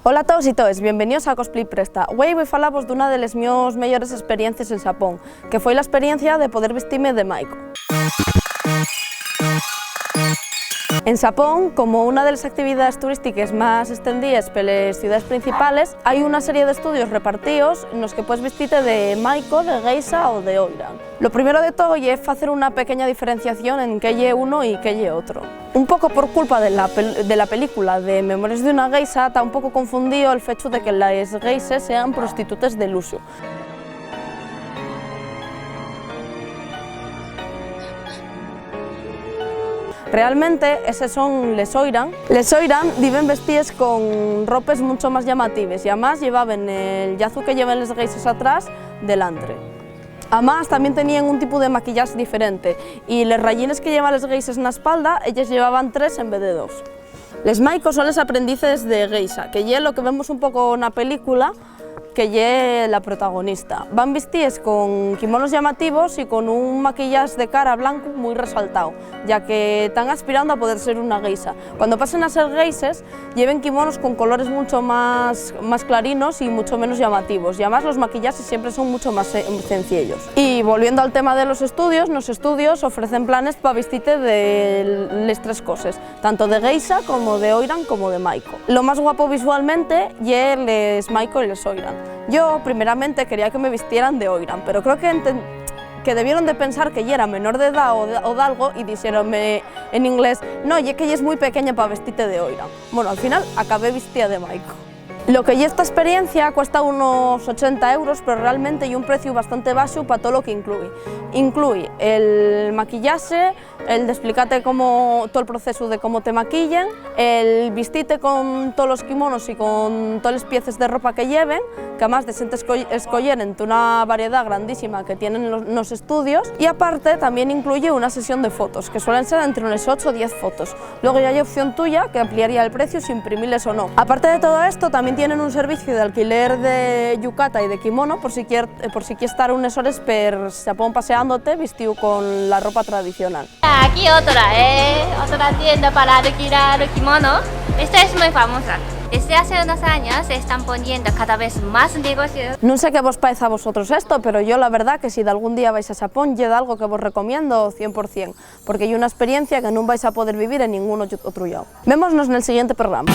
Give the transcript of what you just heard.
Ola a todos e todas, bienvenidos a Cosplay Presta. Hoy voy a falaros dunha das miñas mellores experiencias en Xapón, que foi a experiencia de poder vestirme de Maiko. En Xapón, como unha das actividades turísticas máis extendidas pelas cidades principales, hai unha serie de estudios repartidos nos que podes vestirte de Maiko, de geisha ou de oira. Lo primero de todo é facer unha pequeña diferenciación en que lle uno e que lle outro. Un poco por culpa de la película de Memorias de una geisha, está un poco confundido el hecho de que las geishas sean prostitutas de lujo. Realmente, esos son les oiran. Les oiran viven vestidas con ropas mucho más llamativas y además llevaban el yazu que llevan las geishas atrás delante. Además, también tenían un tipo de maquillaje diferente y los rayines que llevan las geishas en la espalda, ellas llevaban 3 en vez de 2. Les Maiko son los aprendices de geisha, que es lo que vemos un poco en la película, que es la protagonista. Van vestidas con kimonos llamativos y con un maquillaje de cara blanco muy resaltado, ya que están aspirando a poder ser una geisha. Cuando pasen a ser geishas, lleven kimonos con colores mucho más clarinos y mucho menos llamativos, y además los maquillajes siempre son mucho más sencillos. Y volviendo al tema de los estudios ofrecen planes para vestirte de las 3 cosas, tanto de geisha como de oiran como de Maiko. Lo más guapo visualmente es les Maiko y les oiran. Yo, primeramente, quería que me vistieran de oiran, pero creo que debieron de pensar que yo era menor de edad o de algo y dijeronme en inglés, no, ya que ella es muy pequeña para vestirte de oiran. Bueno, al final acabé vestida de Maiko. Lo que esta experiencia cuesta unos 80 €, pero realmente hay un precio bastante bajo para todo lo que incluye. Incluye el maquillaje, el de explicarte todo el proceso de cómo te maquillan, el vestirte con todos los kimonos y con todas las piezas de ropa que lleven, que además de escoger entre una variedad grandísima que tienen los estudios, y aparte también incluye una sesión de fotos, que suelen ser entre unas 8 o 10 fotos. Luego ya hay opción tuya que ampliaría el precio si imprimirles o no. Aparte de todo esto, también tienen un servicio de alquiler de yukata y de kimono por si quieres estar unas horas per Japón paseándote vestido con la ropa tradicional. Aquí otra tienda para alquilar kimono. Esta es muy famosa. Desde hace unos años se están poniendo cada vez más negocios. No sé qué vos parece a vosotros esto, pero yo la verdad que si de algún día vais a Japón, es algo que vos recomiendo 100%, porque hay una experiencia que no vais a poder vivir en ningún otro lado. Vémonos en el siguiente programa.